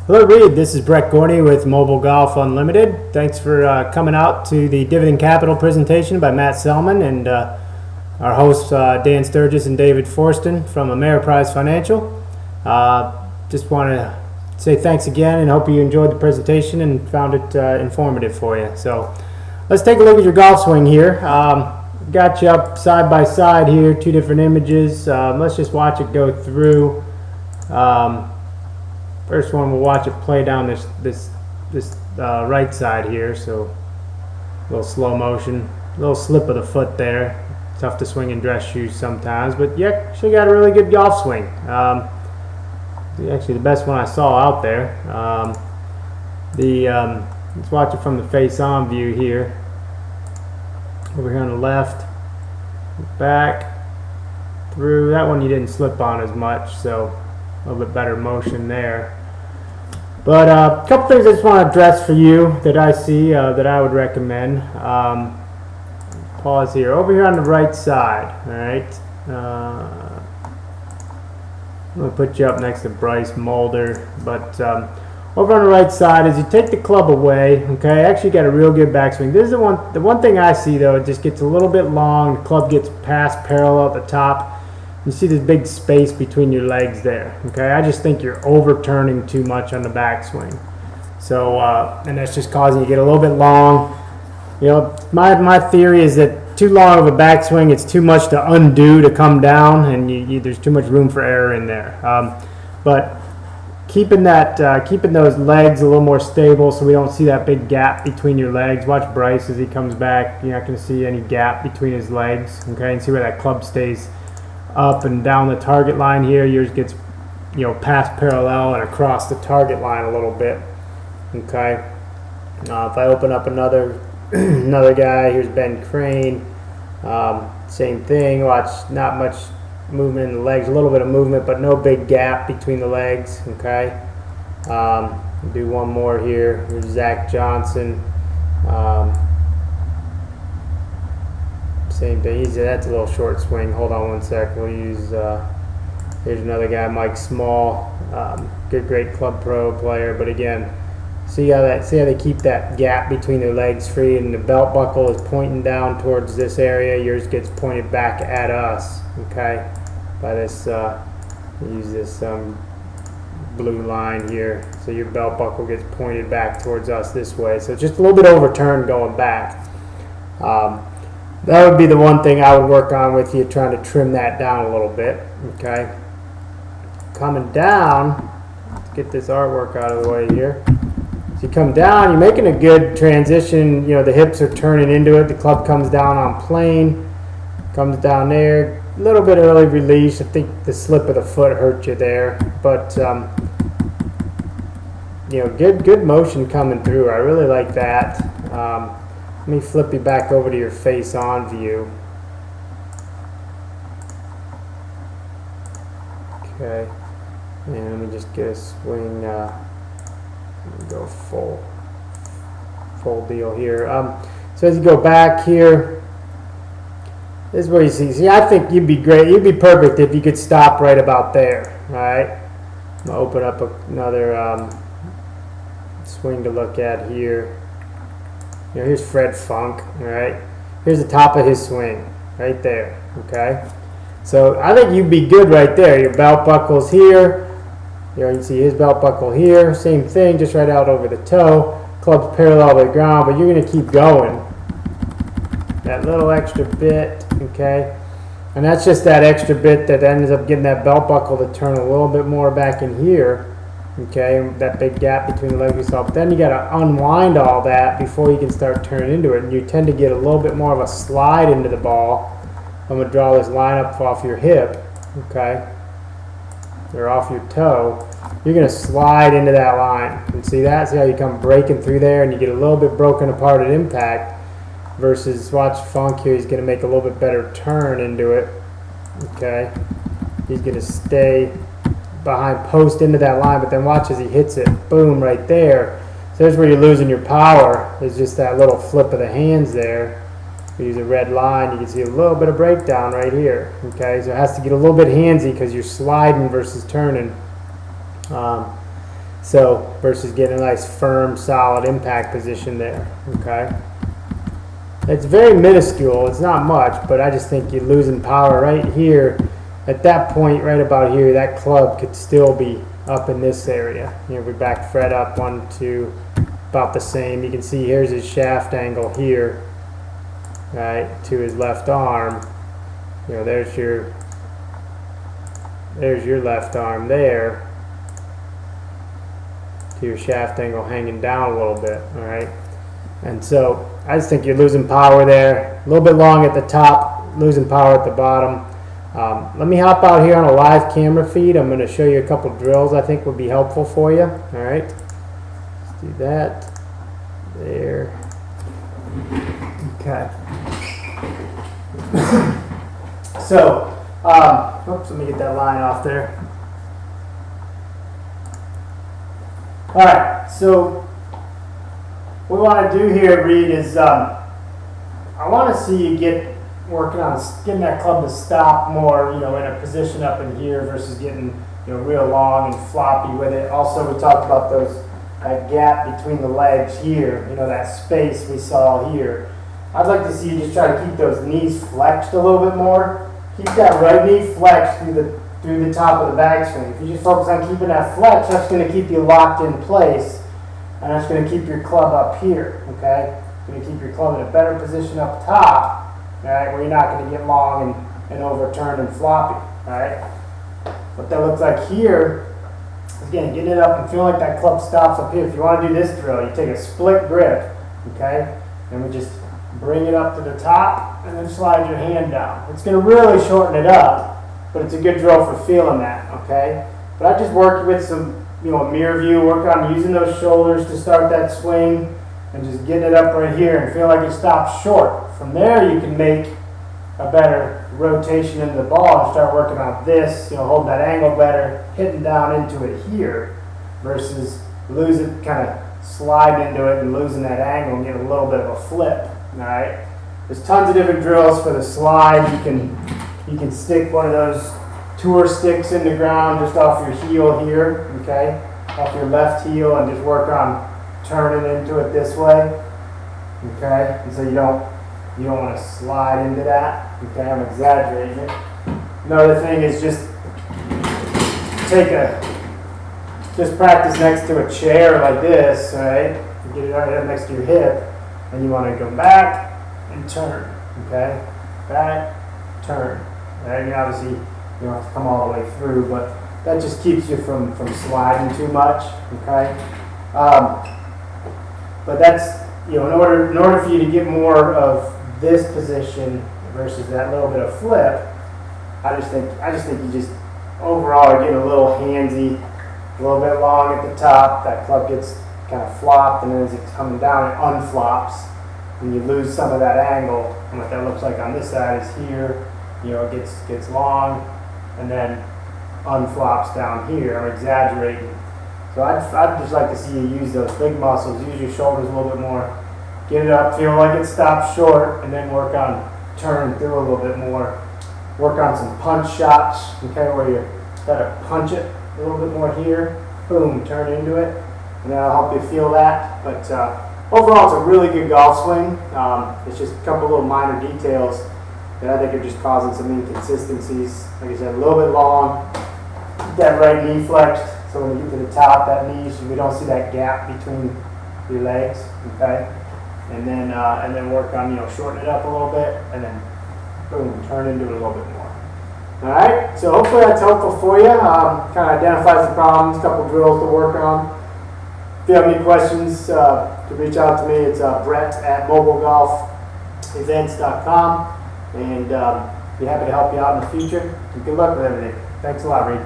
Hello, Reid. This is Brett Gorney with Mobile Golf Unlimited. Thanks for coming out to the Dividend Capital presentation by Matt Selman and our hosts Dan Sturgis and David Forston from Ameriprise Financial. Just want to say thanks again and hope you enjoyed the presentation and found it informative for you. So let's take a look at your golf swing here. Got you up side by side here, two different images. Let's just watch it go through. First one, we'll watch it play down this right side here. So a little slow motion, a little slip of the foot there. Tough to swing in dress shoes sometimes, but yeah, she got a really good golf swing. Actually, the best one I saw out there. Let's watch it from the face-on view here. Over here on the left, back, through. That one you didn't slip on as much, so a little bit better motion there. But a couple things I just want to address for you that I see that I would recommend. Pause here. Over here on the right side, all right. I'm going to put you up next to Bryce Mulder, but over on the right side, as you take the club away, okay, actually got a real good backswing. This is the one thing I see though, it just gets a little bit long, the club gets past parallel at the top. You see this big space between your legs there, okay? I just think you're overturning too much on the backswing. So, and that's just causing you to get a little bit long. You know, my theory is that too long of a backswing, it's too much to undo to come down, and there's too much room for error in there. But keeping those legs a little more stable so we don't see that big gap between your legs. Watch Bryce as he comes back. You're not going to see any gap between his legs, okay? And see where that club stays up and down the target line here. Yours gets, past parallel and across the target line a little bit. Okay. If I open up another guy, here's Ben Crane. Same thing. Watch, not much movement in the legs, a little bit of movement, but no big gap between the legs. Okay. Do one more here. Here's Zach Johnson. Same thing. That's a little short swing. Hold on one sec. We'll use. Here's another guy, Mike Small. Great club pro player. But again, see how they keep that gap between their legs free, and the belt buckle is pointing down towards this area. Yours gets pointed back at us. Okay, by this. Use this blue line here, so your belt buckle gets pointed back towards us this way. So just a little bit overturned going back. That would be the one thing I would work on with you, trying to trim that down a little bit. Okay. Coming down, let's get this artwork out of the way here. So you come down, you're making a good transition. The hips are turning into it. The club comes down on plane, comes down there. A little bit early release. I think the slip of the foot hurt you there, but good motion coming through. I really like that. Let me flip you back over to your face-on view. Okay, and let me just get a swing. Go full deal here. So as you go back here, this is where you see. See, I think you'd be great. You'd be perfect if you could stop right about there. All right. I'm gonna open up another swing to look at here. Here's Fred Funk, all right? Here's the top of his swing, right there, okay? So I think you'd be good right there. Your belt buckle's here. You can see his belt buckle here. Same thing, just right out over the toe. Club's parallel to the ground, but you're going to keep going. That little extra bit, okay? And that's just that extra bit that ends up getting that belt buckle to turn a little bit more back in here. Okay, that big gap between the legs we saw. But then you got to unwind all that before you can start turning into it. And you tend to get a little bit more of a slide into the ball. I'm going to draw this line up off your hip, okay, or off your toe. You're going to slide into that line. And see that? See how you come breaking through there and you get a little bit broken apart at impact versus watch Funk here. He's going to make a little bit better turn into it. Okay, he's going to stay behind post into that line, but then watch as he hits it, boom, right there. So there's where you're losing your power, is just that little flip of the hands there. We use a red line, you can see a little bit of breakdown right here. Okay, so it has to get a little bit handsy because you're sliding versus turning. So versus getting a nice firm, solid impact position there. Okay. It's very minuscule. It's not much, but I just think you're losing power right here. At that point, right about here, that club could still be up in this area. You know, we back Fred up 1, 2, about the same. You can see here's his shaft angle here, right, to his left arm. You know, there's your left arm there to your shaft angle hanging down a little bit, all right? And so I just think you're losing power there. A little bit long at the top, losing power at the bottom. Let me hop out here on a live camera feed. I'm going to show you a couple drills I think would be helpful for you. All right, let's do that. There. Okay. So, oops, let me get that line off there. All right, so what we want to do here, Reid, is I want to see you working on getting that club to stop more, you know, in a position up in here versus getting, you know, real long and floppy with it. Also, we talked about that gap between the legs here, you know, that space we saw here. I'd like to see you just try to keep those knees flexed a little bit more. Keep that right knee flexed through the top of the backswing. If you just focus on keeping that flexed, that's going to keep you locked in place, and that's going to keep your club up here. Okay, it's going to keep your club in a better position up top. All right, where you're not going to get long and overturned and floppy. All right, what that looks like here is, again, getting it up and feeling like that club stops up here. If you want to do this drill, you take a split grip, okay, and we just bring it up to the top and then slide your hand down. It's going to really shorten it up, but it's a good drill for feeling that. Okay, but I just worked with some, you know, mirror view, work on using those shoulders to start that swing and just getting it up right here and feel like it stops short. From there, you can make a better rotation into the ball and start working on this, you know, holding that angle better, hitting down into it here versus losing, kind of sliding into it and losing that angle and getting a little bit of a flip. All right. There's tons of different drills for the slide. You can stick one of those tour sticks in the ground just off your heel here, okay, off your left heel, and just work on turning into it this way. Okay, and so you don't want to slide into that. Okay, I'm exaggerating it. Another thing is just practice next to a chair like this, right? You get it right up next to your hip, and you want to go back and turn. Okay, back, turn. Right? And obviously you don't have to come all the way through, but that just keeps you from sliding too much. Okay, but that's, you know, in order for you to get more of this position versus that little bit of flip, I just think you just overall are getting a little handsy, a little bit long at the top. That club gets kind of flopped, and then as it's coming down, it unflops, and you lose some of that angle. And what that looks like on this side is here, you know, it gets long, and then unflops down here. I'm exaggerating. So I'd just like to see you use those big muscles, use your shoulders a little bit more, get it up, feel like it stops short, and then work on turning through a little bit more. Work on some punch shots, okay, where you gotta punch it a little bit more here, boom, turn into it, and that'll help you feel that. But overall, it's a really good golf swing. It's just a couple little minor details that I think are just causing some inconsistencies. Like I said, a little bit long, keep that right knee flexed, so when you get to the top, that knee, so we don't see that gap between your legs, okay? And then work on, you know, shorten it up a little bit, and then boom, turn into it a little bit more. All right, so hopefully that's helpful for you. Kind of identifies the problems, a couple drills to work on. If you have any questions, to reach out to me, it's Brett at mobilegolfevents.com, and be happy to help you out in the future. And good luck with everything. Thanks a lot, Reid.